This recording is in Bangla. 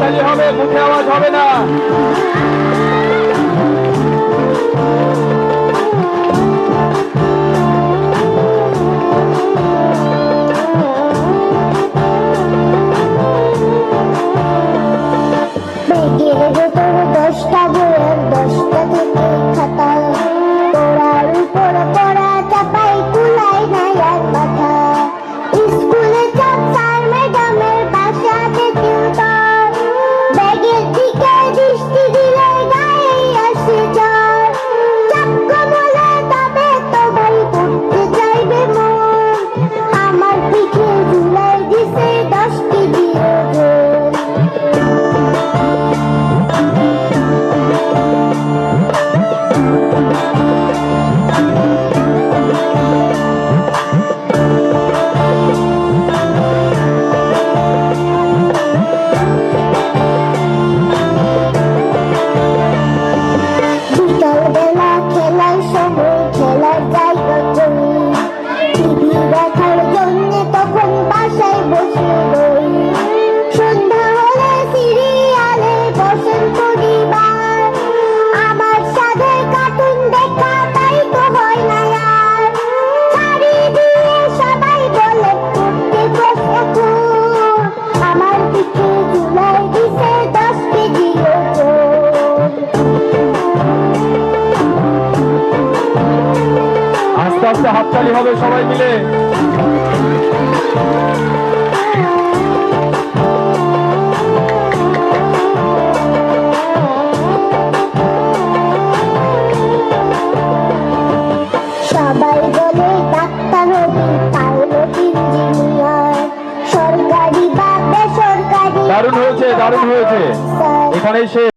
হাততালি হবে, মুখে আওয়াজ হবে না। দশটা বইয়ের 10টা থেকে খাতা, তোরার উপর পড়া চাপাই কুলাই নাই এক কথা। স্কুলে সব স্যার ম্যাডামের বাসাতে টিউটর, ব্যাগের দিকে দৃষ্টি দিলে গায়ে আসে জ্বর। চাক্কু বলে তবে তো ভাই পড়তে চাইবে মন, আমার পিঠে ঝুলাই দিছে 10 কেজি ওজন। বিকালবেলা খেলার সময় খেলার জায়গা করি, টিভি দেখার জন্য তখন বাসায় বসে রই। সন্ধ্যা হলে সিরিয়ালে বসেন পরিবার, আমার সাথে কার্টুন দেখা তাই তো হয় না আর। শাড়ি দিয়ে সবাই বলে পড়তে বসে খুব, আমার পিঠে ঝুলাই দিছে 10 কেজি ওজন। আস্তে আস্তে হাততালি হবে সবাই মিলে। সবাই বলে ডাক্তার হবি, পাইলট, ইঞ্জিনিয়ার, সরকারি বা বেসরকারি। দারুণ হয়েছে, দারুণ হয়েছে। এখানেই শেষ।